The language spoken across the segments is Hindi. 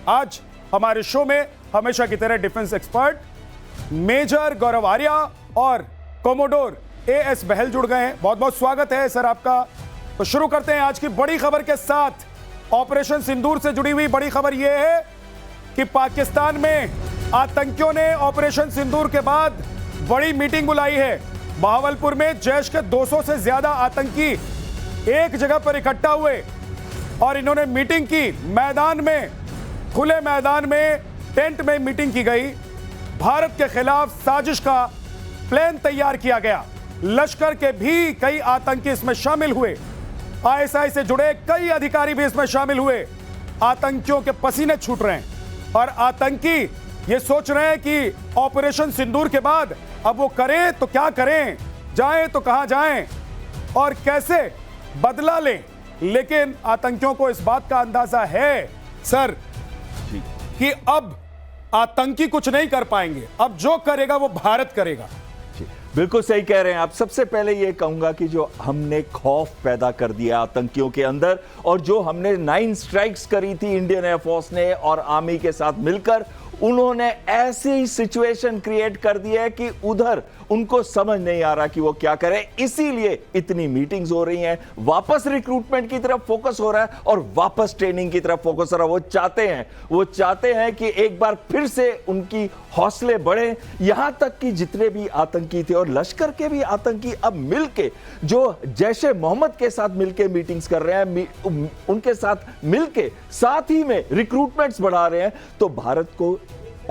आज हमारे शो में हमेशा की तरह डिफेंस एक्सपर्ट मेजर गौरव आर्या और कोमोडोर एएस बहल जुड़ गए हैं। बहुत बहुत स्वागत है सर आपका। तो शुरू करते हैं आज की बड़ी खबर के साथ। ऑपरेशन सिंदूर से जुड़ी हुई बड़ी खबर यह है कि पाकिस्तान में आतंकियों ने ऑपरेशन सिंदूर के बाद बड़ी मीटिंग बुलाई है। बहावलपुर में जैश के 200 से ज्यादा आतंकी एक जगह पर इकट्ठा हुए और इन्होंने मीटिंग की। मैदान में, खुले मैदान में, टेंट में मीटिंग की गई। भारत के खिलाफ साजिश का प्लान तैयार किया गया। लश्कर के भी कई आतंकी इसमें शामिल हुए। आईएसआई से जुड़े कई अधिकारी भी इसमें शामिल हुए। आतंकियों के पसीने छूट रहे हैं और आतंकी ये सोच रहे हैं कि ऑपरेशन सिंदूर के बाद अब वो करें तो क्या करें, जाएं तो कहां जाएं और कैसे बदला लें। लेकिन आतंकियों को इस बात का अंदाजा है सर कि अब आतंकी कुछ नहीं कर पाएंगे। अब जो करेगा वो भारत करेगा। बिल्कुल सही कह रहे हैं आप। सबसे पहले यह कहूंगा कि जो हमने खौफ पैदा कर दिया आतंकियों के अंदर और जो हमने 9 स्ट्राइक्स करी थी इंडियन एयरफोर्स ने और आर्मी के साथ मिलकर, उन्होंने ऐसी सिचुएशन क्रिएट कर दी है कि उधर उनको समझ नहीं आ रहा कि वो क्या करें। इसीलिए इतनी मीटिंग्स हो रही हैं, वापस रिक्रूटमेंट की तरफ फोकस हो रहा है और वापस ट्रेनिंग की तरफ फोकस हो रहा है। वो चाहते हैं कि एक बार फिर से उनकी हौसले बढ़े। यहां तक कि जितने भी आतंकी थे और लश्कर के भी आतंकी अब मिलके जो जैशे मोहम्मद के साथ मिलके मीटिंग्स कर रहे हैं, उनके साथ मिलके साथ ही में रिक्रूटमेंट्स बढ़ा रहे हैं। तो भारत को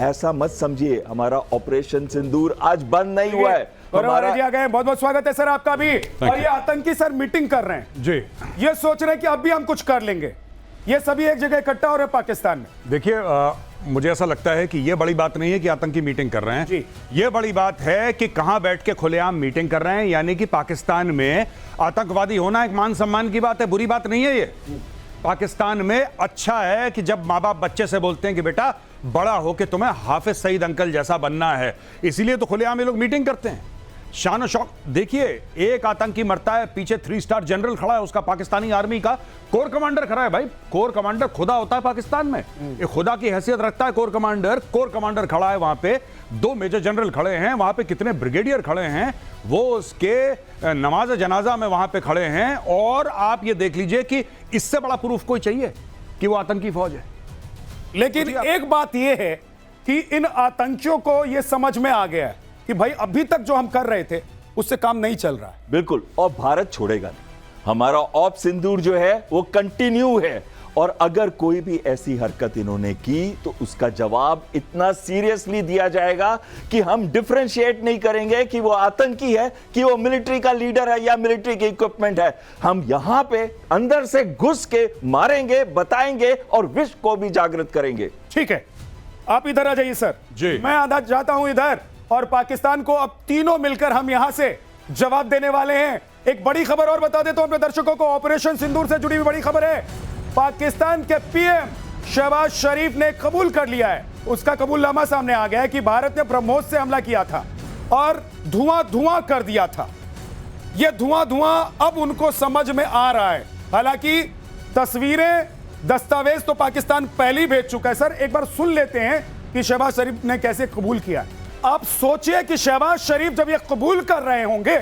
ऐसा मत समझिए हमारा ऑपरेशन सिंदूर आज बंद नहीं हुआ है। हमारा आ गए। बहुत बहुत स्वागत है सर आपका भी। और ये आतंकी सर मीटिंग कर रहे हैं जी, ये सोच रहे हैं कि अब भी हम कुछ कर लेंगे। ये सभी एक जगह इकट्ठा हो रहे हैं पाकिस्तान में। देखिए, मुझे ऐसा लगता है कि ये बड़ी बात नहीं है कि आतंकी मीटिंग कर रहे हैं जी। ये बड़ी बात है कि कहां बैठ के खुलेआम मीटिंग कर रहे हैं। यानी कि पाकिस्तान में आतंकवादी होना एक मान सम्मान की बात है, बुरी बात नहीं है। ये पाकिस्तान में अच्छा है कि जब माँ बाप बच्चे से बोलते हैं कि बेटा बड़ा हो के तुम्हें हाफिज सईद अंकल जैसा बनना है, इसीलिए तो खुलेआम ये लोग मीटिंग करते हैं। शान और शौक। देखिए, एक आतंकी मरता है, पीछे 3 स्टार जनरल खड़ा है, उसका पाकिस्तानी आर्मी का कोर कमांडर खड़ा है। भाई, कोर कमांडर खुदा होता है पाकिस्तान में, ये खुदा की हैसियत रखता है कोर कमांडर। कोर कमांडर खड़ा है, वहां पे 2 मेजर जनरल खड़े हैं, वहां पे कितने ब्रिगेडियर खड़े हैं, वो उसके नमाज जनाजा में वहां पे खड़े हैं। और आप ये देख लीजिए कि इससे बड़ा प्रूफ कोई चाहिए कि वो आतंकी फौज है। लेकिन एक बात यह है कि इन आतंकियों को यह समझ में आ गया है कि भाई अभी तक जो हम कर रहे थे उससे काम नहीं चल रहा है। बिल्कुल, और भारत छोड़ेगा नहीं। हमारा ऑप सिंदूर जो है वो कंटिन्यू है और अगर कोई भी ऐसी हरकत इन्होंने की तो उसका जवाब इतना सीरियसली दिया जाएगा कि हम डिफरेंशिएट नहीं करेंगे कि वो आतंकी है, कि वो मिलिट्री का लीडर है या मिलिट्री की इक्विपमेंट है। हम यहां पे अंदर से घुस के मारेंगे, बताएंगे और विश्व को भी जागृत करेंगे। ठीक है, आप इधर आ जाइए सर जी। मैं आधा जाता हूं इधर और पाकिस्तान को अब तीनों मिलकर हम यहां से जवाब देने वाले हैं। एक बड़ी खबर और बता देता हूं अपने दर्शकों को, ऑपरेशन सिंदूर से जुड़ी हुई बड़ी खबर है। पाकिस्तान के पीएम शहबाज शरीफ ने कबूल कर लिया है, उसका कबूलनामा सामने आ गया है कि भारत ने ब्रह्मोस से हमला किया था और धुआं धुआं कर दिया था। यह धुआं धुआं अब उनको समझ में आ रहा है। हालांकि तस्वीरें, दस्तावेज तो पाकिस्तान पहले ही भेज चुका है। सर एक बार सुन लेते हैं कि शहबाज शरीफ ने कैसे कबूल किया। आप सोचिए कि शहबाज शरीफ जब ये कबूल कर रहे होंगे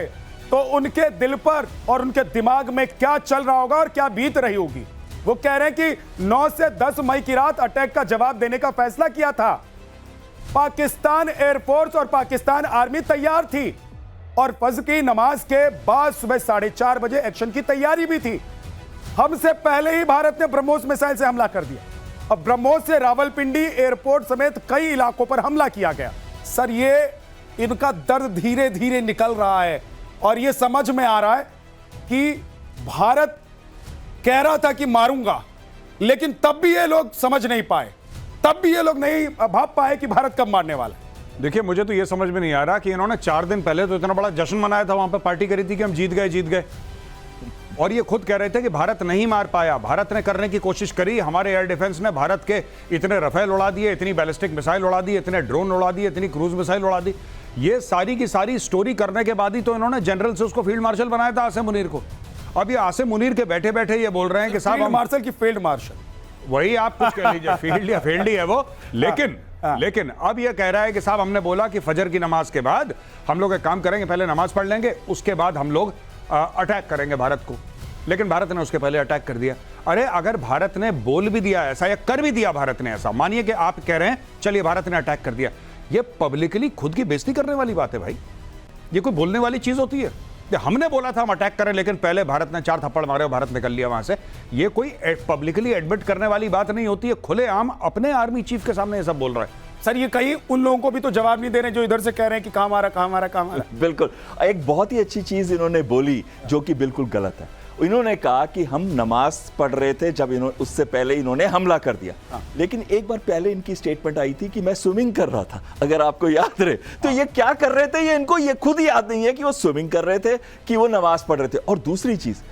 तो उनके दिल पर और उनके दिमाग में क्या चल रहा होगा और क्या बीत रही होगी। वो कह रहे हैं कि 9 से 10 मई की रात अटैक का जवाब देने का फैसला किया था। पाकिस्तान एयरफोर्स और पाकिस्तान आर्मी तैयार थी और फज्र की नमाज के बाद सुबह 4:30 बजे एक्शन की तैयारी भी थी। हमसे पहले ही भारत ने ब्रह्मोस मिसाइल से हमला कर दिया। अब ब्रह्मोस से रावलपिंडी एयरपोर्ट समेत कई इलाकों पर हमला किया गया। सर ये इनका दर्द धीरे धीरे निकल रहा है और ये समझ में आ रहा है कि भारत कह रहा था कि मारूंगा, लेकिन तब भी ये लोग समझ नहीं पाए, तब भी ये लोग नहीं भाप पाए कि भारत कब मारने वाला है। देखिए, मुझे तो ये समझ में नहीं आ रहा कि इन्होंने 4 दिन पहले तो इतना बड़ा जश्न मनाया था, वहां पे पार्टी करी थी कि हम जीत गए। और ये खुद कह रहे थे कि भारत नहीं मार पाया। भारत ने करने की कोशिश करी, हमारे एयर डिफेंस ने भारत के इतने रफेल उड़ा दिए, इतनी बैलिस्टिक मिसाइल उड़ा दी, इतने ड्रोन उड़ा दिए, इतनी क्रूज मिसाइल उड़ा दी। ये सारी की सारी स्टोरी करने के बाद ही तो इन्होंने जनरल से उसको फील्ड मार्शल बनाया था, आसिम मुनीर को। अब ये आसिम मुनीर के बैठे बैठे ये बोल रहे हैं कि साहब मार्शल की फील्ड मार्शल वही आप कुछ कह लीजिए, फील्ड ही है वो। लेकिन अब ये कह रहा है कि साहब हमने बोला कि फजर की नमाज के बाद हम लोग एक काम करेंगे, पहले नमाज पढ़ लेंगे, उसके बाद हम लोग अटैक करेंगे भारत को। लेकिन भारत ने उसके पहले अटैक कर दिया। अरे अगर भारत ने बोल भी दिया ऐसा या कर भी दिया भारत ने ऐसा, मानिए कि आप कह रहे हैं चलिए भारत ने अटैक कर दिया, ये पब्लिकली खुद की बेइज्जती करने वाली बात है भाई। ये कोई बोलने वाली चीज होती है? हमने बोला था हम अटैक करें, लेकिन पहले भारत ने 4 थप्पड़ मारे और भारत निकल लिया वहां से। ये कोई पब्लिकली एडमिट करने वाली बात नहीं होती है। खुलेआम अपने आर्मी चीफ के सामने ये सब बोल रहा है। सर ये कहीं उन लोगों को भी तो जवाब नहीं दे रहे जो इधर से कह रहे हैं कि कहां मारा। बिल्कुल, एक बहुत ही अच्छी चीज इन्होंने बोली जो कि बिल्कुल गलत है। इन्होंने कहा कि हम नमाज पढ़ रहे थे जब उससे पहले इन्होंने हमला कर दिया। लेकिन एक बार पहले इनकी स्टेटमेंट आई थी कि मैं स्विमिंग कर रहा था, अगर आपको याद रहे। तो ये क्या कर रहे थे, ये इनको ये खुद याद नहीं है कि वो स्विमिंग कर रहे थे कि वो नमाज पढ़ रहे थे। और दूसरी चीज,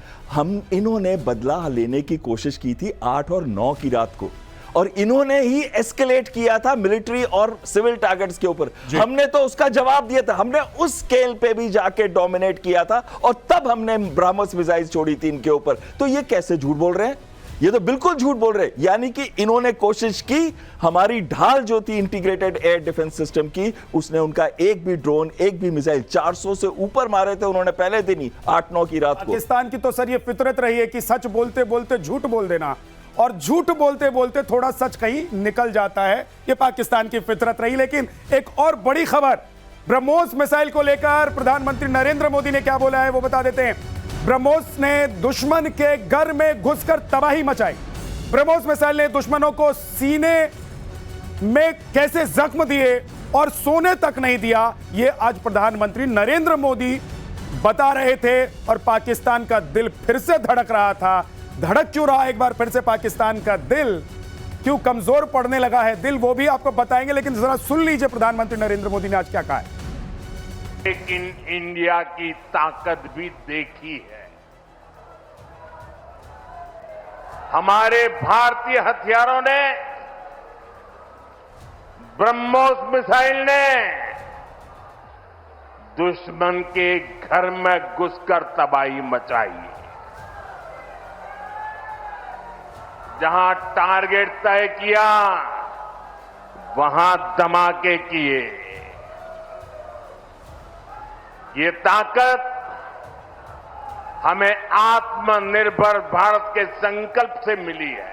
इन्होंने बदला लेने की कोशिश की थी 8 और 9 की रात को, और इन्होंने ही एस्केलेट किया था मिलिट्री और सिविल टारगेट्स के ऊपर। हमने तो उसका जवाब दिया था, हमने उस स्केल पे भी जाके डोमिनेट किया था, और तब हमने ब्रह्मोस मिसाइल छोड़ी थी इनके ऊपर। तो ये कैसे झूठ बोल रहे हैं? ये तो बिल्कुल झूठ बोल रहे हैं। यानी कि इन्होंने कोशिश की, हमारी ढाल जो थी इंटीग्रेटेड एयर डिफेंस सिस्टम की, उसने उनका एक भी ड्रोन, एक भी मिसाइल 400 से ऊपर मारे थे उन्होंने पहले दिन ही, 8-9 की रात को। पाकिस्तान की तो सर ये फितरत रही है कि सच बोलते बोलते झूठ बोल देना, और झूठ बोलते बोलते थोड़ा सच कहीं निकल जाता है। ये पाकिस्तान की फितरत रही। लेकिन एक और बड़ी खबर, ब्रह्मोस मिसाइल को लेकर प्रधानमंत्री नरेंद्र मोदी ने क्या बोला है वो बता देते हैं। ब्रह्मोस ने दुश्मन के घर में घुसकर तबाही मचाई। ब्रह्मोस मिसाइल ने दुश्मनों को सीने में कैसे जख्म दिए और सोने तक नहीं दिया, ये आज प्रधानमंत्री नरेंद्र मोदी बता रहे थे। और पाकिस्तान का दिल फिर से धड़क रहा था। धड़क क्यों रहा एक बार फिर से पाकिस्तान का दिल, क्यों कमजोर पड़ने लगा है दिल, वो भी आपको बताएंगे। लेकिन जरा सुन लीजिए प्रधानमंत्री नरेंद्र मोदी ने आज क्या कहा है। लेकिन इंडिया की ताकत भी देखी है। हमारे भारतीय हथियारों ने, ब्रह्मोस मिसाइल ने दुश्मन के घर में घुसकर तबाही मचाई। जहां टारगेट तय किया वहां धमाके किए। ये ताकत हमें आत्मनिर्भर भारत के संकल्प से मिली है।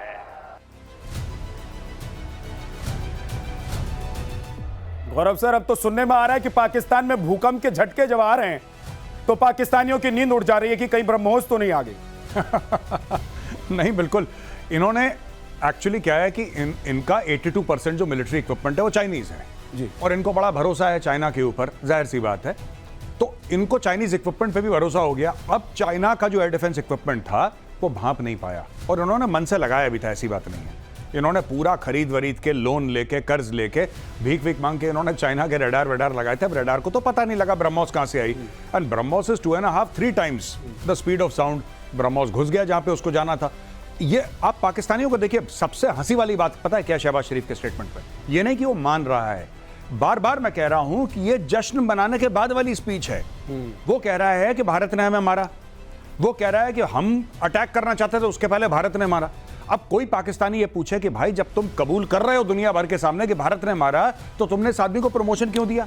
गौरव सर, अब तो सुनने में आ रहा है कि पाकिस्तान में भूकंप के झटके जब आ रहे हैं तो पाकिस्तानियों की नींद उड़ जा रही है कि कहीं ब्रह्मोस तो नहीं आ गई। नहीं, बिल्कुल। इन्होंने एक्चुअली क्या है कि इनका 82% जो मिलिट्री इक्विपमेंट है वो चाइनीज है जी, और इनको बड़ा भरोसा है चाइना के ऊपर, जाहिर सी बात है। तो इनको चाइनीज इक्विपमेंट पे भी भरोसा हो गया। अब चाइना का जो एयर डिफेंस इक्विपमेंट था वो भांप नहीं पाया, और उन्होंने मन से लगाया भी था, ऐसी बात नहीं है। इन्होंने पूरा खरीद वरीद के, लोन लेके, कर्ज लेके, भीख वीख मांग के इन्होंने चाइना के रेडार वेडार लगाए थे। अब रेडार को तो पता नहीं लगा ब्रह्मोस कहां से आई। And BrahMos is 2.5-3 times the speed of sound. BrahMos घुस गया जहां पे उसको जाना था। ये आप पाकिस्तानियों को देखिए, सबसे हंसी वाली बात पता है क्या शहबाज शरीफ के स्टेटमेंट पे? ये नहीं कि वो मान रहा है, बार बार मैं कह रहा हूं कि ये जश्न मनाने के बाद वाली स्पीच है। वो कह रहा है कि भारत ने हमें मारा, वो कह रहा है कि हम अटैक करना चाहते थे उसके पहले भारत ने मारा। अब कोई पाकिस्तानी ये पूछे कि भाई जब तुम कबूल कर रहे हो दुनिया भर के सामने कि भारत ने मारा, तो तुमने इस आदमी को प्रमोशन क्यों दिया?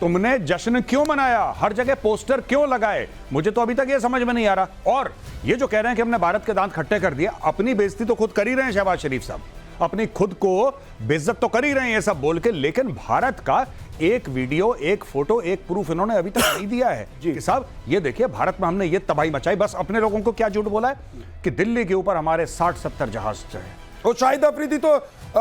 तुमने जश्न क्यों मनाया? हर जगह पोस्टर क्यों लगाए? मुझे तो अभी तक ये समझ में नहीं आ रहा। और ये जो कह रहे हैं कि हमने भारत के दांत खट्टे कर दिए, अपनी बेइज्जती तो खुद कर ही रहे हैं शहबाज शरीफ साहब, अपनी खुद को बेइज्जत तो कर ही रहे हैं ये सब बोल के। लेकिन भारत का एक वीडियो, एक फोटो, एक प्रूफ इन्होंने अभी तक नहीं दिया है कि साहब ये देखिए भारत में हमने ये तबाही मचाई। बस अपने लोगों को क्या झूठ बोला है कि दिल्ली के ऊपर हमारे 60-70 जहाज थे। और शाहिद अफरीदी तो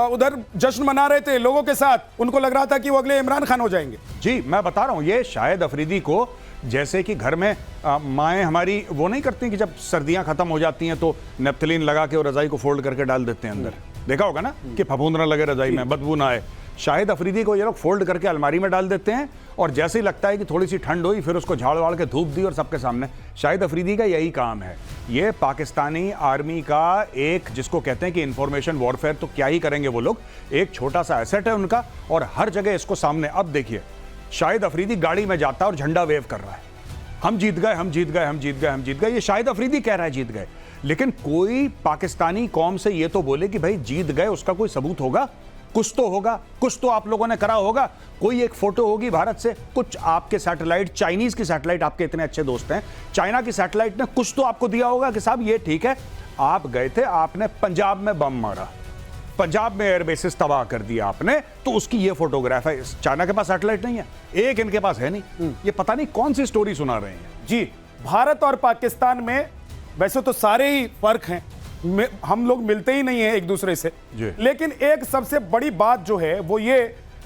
उधर जश्न मना रहे थे लोगों के साथ, उनको लग रहा था कि वो अगले इमरान खान हो जाएंगे। जी, मैं बता रहा हूं, ये शाहिद अफरीदी को जैसे कि घर में माएँ हमारी वो नहीं करती कि जब सर्दियां खत्म हो जाती हैं तो नेप्थलीन लगा के और रजाई को फोल्ड करके डाल देते हैं अंदर, देखा होगा ना कि फफूंद ना लगे रजाई में, बदबू ना आए। शाहिद अफरीदी को ये लोग फोल्ड करके अलमारी में डाल देते हैं, और जैसे ही लगता है कि थोड़ी सी ठंड हुई फिर उसको झाड़ वाड़ के धूप दी और सबके सामने। शाहिद अफरीदी का यही काम है। ये पाकिस्तानी आर्मी का एक, जिसको कहते हैं कि इंफॉर्मेशन वॉरफेयर, तो क्या ही करेंगे वो लोग, एक छोटा सा एसेट है उनका, और हर जगह इसको सामने। अब देखिए शाहिद अफरीदी गाड़ी में जाता है और झंडा वेव कर रहा है, हम जीत गए, हम जीत गए, हम जीत गए, हम जीत गए। ये शाहिद अफरीदी कह रहा है जीत गए। लेकिन कोई पाकिस्तानी कौम से ये तो बोले कि भाई जीत गए, उसका कोई सबूत होगा, कुछ तो होगा, कुछ तो आप लोगों ने करा होगा, कोई एक फोटो होगी भारत से, कुछ आपके सैटेलाइट, चाइनीज की सैटेलाइट, आपके इतने अच्छे दोस्त हैं, चाइना की सैटेलाइट ने कुछ तो आपको दिया होगा कि साहब ये ठीक है, आप गए थे, आपने पंजाब में बम मारा, पंजाब में एयरबेसिस तबाह कर दिया आपने, तो उसकी ये फोटोग्राफ है। चाइना के पास सैटेलाइट नहीं है, एक इनके पास है नहीं। ये पता नहीं कौन सी स्टोरी सुना रहे हैं जी। भारत और पाकिस्तान में वैसे तो सारे ही फर्क हैं, हम लोग मिलते ही नहीं हैं एक दूसरे से, लेकिन एक सबसे बड़ी बात जो है वो ये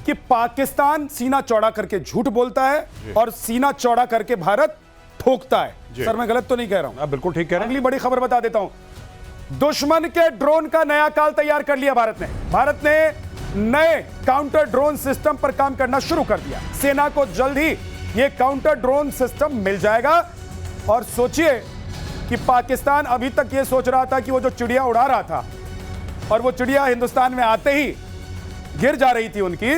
कि पाकिस्तान सीना चौड़ा करके झूठ बोलता है और सीना चौड़ा करके भारत ठोकता है। सर मैं गलत तो नहीं कह रहा हूं? बिल्कुल ठीक कह रहे हैं। अगली बड़ी खबर बता देता हूं, दुश्मन के ड्रोन का नया काल तैयार कर लिया भारत ने। भारत ने नए काउंटर ड्रोन सिस्टम पर काम करना शुरू कर दिया। सेना को जल्द ही यह काउंटर ड्रोन सिस्टम मिल जाएगा। और सोचिए कि पाकिस्तान अभी तक यह सोच रहा था कि वो जो चिड़िया उड़ा रहा था और वो चिड़िया हिंदुस्तान में आते ही गिर जा रही थी उनकी,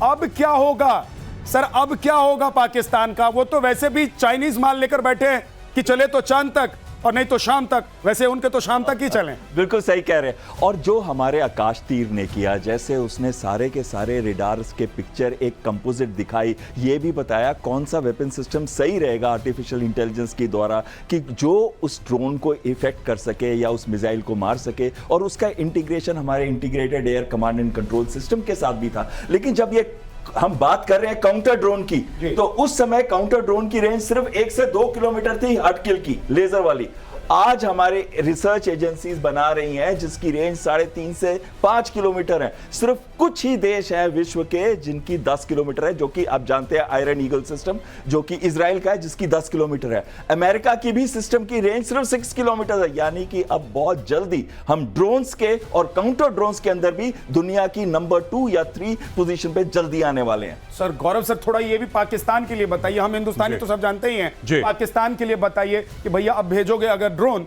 अब क्या होगा सर? अब क्या होगा पाकिस्तान का? वो तो वैसे भी चाइनीज माल लेकर बैठे हैं कि चले तो चांद तक और नहीं तो शाम तक, वैसे उनके तो शाम तक ही चलें। बिल्कुल सही कह रहे हैं। और जो हमारे आकाश तीर ने किया, जैसे उसने सारे के सारे रेडार्स के पिक्चर एक कंपोजिट दिखाई, ये भी बताया कौन सा वेपन सिस्टम सही रहेगा आर्टिफिशियल इंटेलिजेंस के द्वारा कि जो उस ड्रोन को इफेक्ट कर सके या उस मिसाइल को मार सके, और उसका इंटीग्रेशन हमारे integrated air command and control system के साथ भी था। लेकिन जब ये हम बात कर रहे हैं काउंटर ड्रोन की, तो उस समय काउंटर ड्रोन की रेंज सिर्फ 1 से 2 किलोमीटर थी, हट किल की लेजर वाली। आज हमारे रिसर्च एजेंसीज बना रही हैं जिसकी रेंज 3.5 से 5 किलोमीटर है। सिर्फ कुछ ही देश हैं विश्व के जिनकी 10 किलोमीटर है, जो कि आप जानते हैं आयरन ईगल सिस्टम जो कि इजराइल का है, जिसकी 10 किलोमीटर है। अमेरिका की भी सिस्टम की रेंज सिर्फ 6 किलोमीटर है। यानी कि अब बहुत जल्दी हम ड्रोन्स के और काउंटर ड्रोन्स के अंदर भी दुनिया की नंबर 2 या 3 पोजीशन पे जल्दी आने वाले हैं। सर गौरव सर, थोड़ा ये भी पाकिस्तान के लिए बताइए, हम हिंदुस्तानी तो सब जानते ही हैं, पाकिस्तान के लिए बताइए कि भैया अब भेजोगे अगर ड्रोन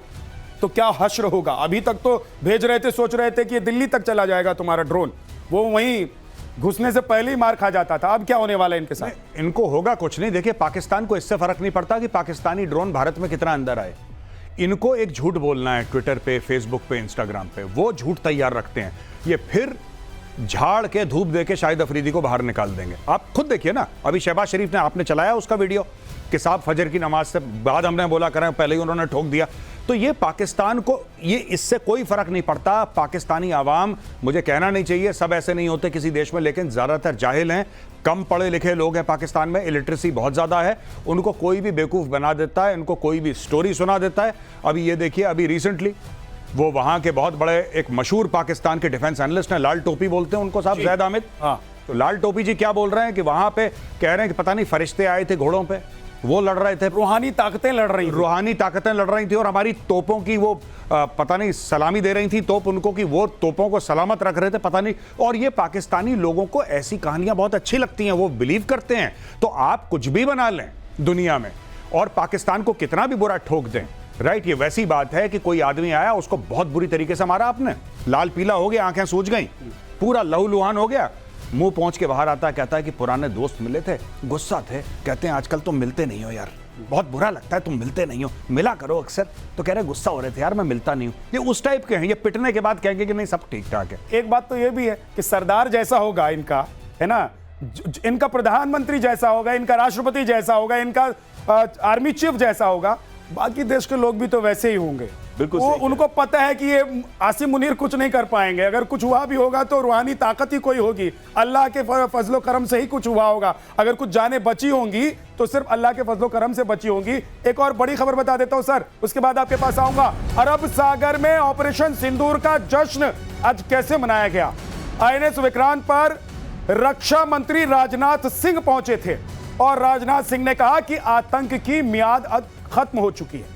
तो क्या हश्र होगा? अभी तक तो भेज रहे थे, सोच रहे थे कि दिल्ली तक चला जाएगा तुम्हारा ड्रोन, वो वहीं घुसने से पहले ही मार खा जाता था। अब क्या होने वाला है इनके साथ? इनको होगा कुछ नहीं। देखिए, पाकिस्तान को इससे फर्क नहीं पड़ता कि पाकिस्तानी ड्रोन भारत में कितना अंदर आए। इनको एक झूठ बोलना है ट्विटर पे, फेसबुक पे, इंस्टाग्राम पे, वो झूठ तैयार रखते हैं। ये फिर झाड़ के धूप देके शाहिद अफरीदी को बाहर निकाल देंगे। आप खुद देखिए ना, अभी शहबाज शरीफ ने, आपने चलाया उसका वीडियो कि साहब फजर की नमाज से बाद हमने बोला करें, पहले ही उन्होंने ठोक दिया। तो ये पाकिस्तान को, ये इससे कोई फर्क नहीं पड़ता। पाकिस्तानी आवाम, मुझे कहना नहीं चाहिए सब ऐसे नहीं होते किसी देश में, लेकिन ज्यादातर जाहिल हैं, कम पढ़े लिखे लोग हैं पाकिस्तान में, इलिटरेसी बहुत ज्यादा है। उनको कोई भी बेवकूफ बना देता है, इनको कोई भी स्टोरी सुना देता है। अभी ये देखिए, अभी रिसेंटली वो वहां के बहुत बड़े एक मशहूर पाकिस्तान के डिफेंस एनालिस्ट हैं, लाल टोपी बोलते हैं उनको साहब, जैद आमिद। तो लाल टोपी जी क्या बोल रहे हैं कि वहां पे कह रहे हैं कि पता नहीं फरिश्ते आए थे घोड़ों पे, वो लड़ रहे थे, रूहानी ताकतें लड़ रही थी, रूहानी ताकतें लड़ रही थी, और हमारी तोपों की वो पता नहीं सलामी दे रही थी तोप उनको, कि वो तोपों को सलामत रख रहे थे, पता नहीं। और ये पाकिस्तानी लोगों को ऐसी कहानियां बहुत अच्छी लगती हैं, वो बिलीव करते हैं। तो आप कुछ भी बना लें दुनिया में और पाकिस्तान को कितना भी बुरा ठोक दें, राइट? ये वैसी बात है कि कोई आदमी आया, उसको बहुत बुरी तरीके से मारा आपने, लाल पीला हो गया, आंखें सूज गई, पूरा लहूलुहान हो गया, मुंह पहुंच के बाहर आता है, कहता है कि पुराने दोस्त मिले थे, गुस्सा थे, कहते हैं आजकल तुम मिलते नहीं हो यार, बहुत बुरा लगता है तुम मिलते नहीं हो, मिला करो अक्सर। तो कह रहे गुस्सा हो रहे थे यार, मैं मिलता नहीं हूं। ये उस टाइप के हैं, ये पिटने के बाद कहेंगे कि नहीं सब ठीक ठाक है। एक बात तो ये भी है कि सरदार जैसा होगा इनका, है ना, इनका प्रधानमंत्री जैसा होगा, इनका राष्ट्रपति जैसा होगा, इनका आर्मी चीफ जैसा होगा, बाकी देश के लोग भी तो वैसे ही होंगे। बिल्कुल वो उनको पता है कि ये आसिम मुनीर कुछ नहीं कर पाएंगे, अगर कुछ हुआ भी होगा तो रूहानी ताकत ही कोई होगी, अल्लाह के फजलो करम से ही कुछ हुआ होगा। अगर कुछ जानें बची होंगी तो सिर्फ अल्लाह के फजलो करम से बची होंगी। एक और बड़ी खबर बता देता हूं सर, उसके बाद आपके पास आऊंगा। अरब सागर में ऑपरेशन सिंदूर का जश्न आज कैसे मनाया गया? INS विक्रांत पर रक्षा मंत्री राजनाथ सिंह पहुंचे थे और राजनाथ सिंह ने कहा कि आतंक की मियाद अब खत्म हो चुकी है।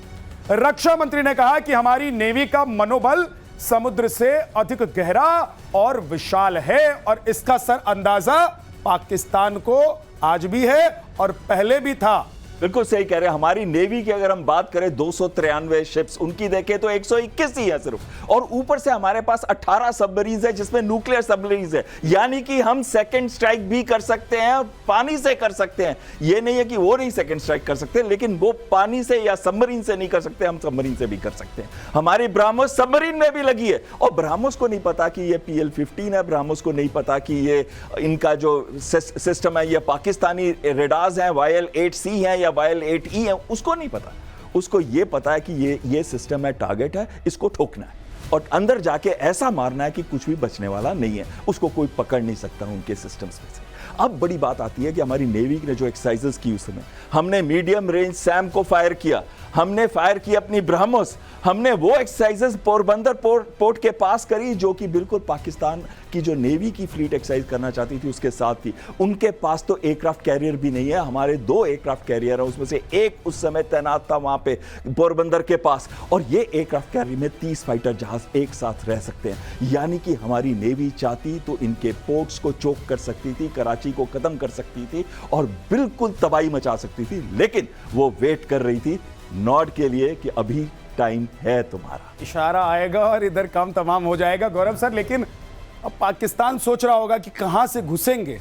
रक्षा मंत्री ने कहा कि हमारी नेवी का मनोबल समुद्र से अधिक गहरा और विशाल है और इसका सर अंदाजा पाकिस्तान को आज भी है और पहले भी था। बिल्कुल सही कह रहे हैं। हमारी नेवी की अगर हम बात करें 293 शिप्स, उनकी देखें तो 121 ही है सिर्फ, और ऊपर से हमारे पास 18 सबमरीन है जिसमें न्यूक्लियर सबमरीन है, यानी कि हम सेकंड स्ट्राइक भी कर सकते हैं और पानी से कर सकते हैं। ये नहीं है कि वो नहीं सेकंड स्ट्राइक कर सकते, लेकिन वो पानी से या सबमरीन से नहीं कर सकते, हम सबमरीन से भी कर सकते हैं। हमारी ब्रह्मोस सबमरीन में भी लगी है, और ब्रह्मोस को नहीं पता कि ये PL-15 है, ब्रह्मोस को नहीं पता कि ये इनका जो सिस्टम है ये पाकिस्तानी रेडार्स हैं, YL-8C है या YL-8E है, उसको नहीं पता। उसको ये पता है कि ये सिस्टम है, टारगेट है, इसको ठोकना है और अंदर जाके ऐसा मारना है कि कुछ भी बचने वाला नहीं है, उसको कोई पकड़ नहीं सकता उनके सिस्टम्स में से। अब बड़ी बात आती है कि हमारी नेवी ने जो एक्सरसाइजेस की उस समय, हमने मीडियम रेंज सैम को फायर किया, हमने फायर की अपनी ब्रह्मोस, हमने वो एक्सरसाइजेस पोरबंदर पोर्ट के पास करी जो कि बिल्कुल पाकिस्तान की जो नेवी की फ्लीट एक्सरसाइज करना चाहती थी उसके साथ थी। उनके पास तो एयरक्राफ्ट कैरियर भी नहीं है, हमारे 2 एयरक्राफ्ट कैरियर है, उसमें से एक उस समय तैनात था वहां पे पोरबंदर के पास, और ये एयरक्राफ्ट कैरियर में 30 फाइटर जहाज एक साथ रह सकते हैं। यानी कि हमारी नेवी चाहती तो इनके पोर्ट्स को चोक कर सकती थी, कराची को खत्म कर सकती थी और बिल्कुल तबाही मचा सकती थी, लेकिन वो वेट कर रही थी नॉर्ड के लिए कि अभी टाइम है तुम्हारा। इशारा आएगा और इधर काम तमाम हो जाएगा। गौरव सर, लेकिन अब पाकिस्तान सोच रहा होगा कि कहां से घुसेंगे।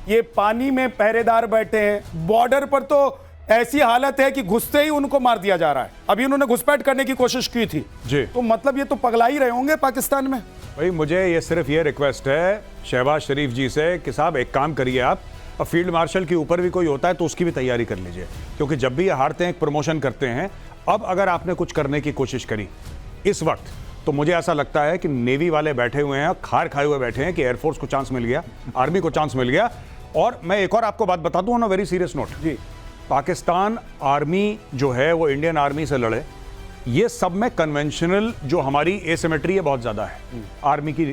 ये पानी में पहरेदार बैठे हैं, बॉर्डर पर तो ऐसी हालत है कि घुसते ही उनको मार दिया जा रहा है। अभी उन्होंने घुसपैठ करने की कोशिश की थी जी, तो मतलब ये तो पगला ही रहे होंगे पाकिस्तान में। भाई मुझे ये सिर्फ ये रिक्वेस्ट है शहबाज शरीफ जी से कि साहब एक काम करिए आप, और फील्ड मार्शल के ऊपर भी कोई होता है तो उसकी भी तैयारी कर लीजिए, क्योंकि जब भी ये हारते हैं एक प्रमोशन करते हैं। अब अगर आपने कुछ करने की कोशिश करी इस वक्त, तो मुझे ऐसा लगता है कि नेवी वाले बैठे हुए हैं, खार खाए हुए बैठे हैं कि एयरफोर्स को चांस मिल गया, आर्मी को चांस मिल गया। और मैं एक और आपको बात बता दूं on a very serious note जी, पाकिस्तान आर्मी जो है वो इंडियन आर्मी से लड़े, ये सब में कन्वेंशनल जो हमारी एसिमेट्री है बहुत ज्यादा है आर्मी की,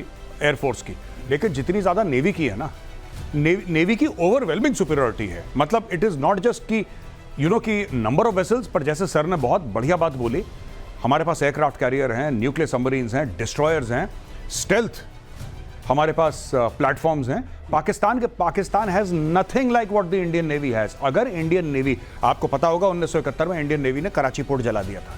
एयरफोर्स की, लेकिन जितनी ज्यादा नेवी की है ना, नेवी की ओवरवेलमिंग सुपीरियरिटी है। मतलब इट इज नॉट जस्ट कि कि नंबर ऑफ वेसल्स, पर जैसे सर ने बहुत बढ़िया बात बोली, हमारे पास एयरक्राफ्ट कैरियर हैं, न्यूक्लियर सबमरीन्स हैं, डिस्ट्रॉयर्स हैं, स्टेल्थ हमारे पास प्लेटफॉर्म्स हैं। Pakistan has nothing like what the Indian navy has. अगर इंडियन नेवी, आपको पता होगा 1971 में इंडियन नेवी ने कराची पोर्ट जला दिया था।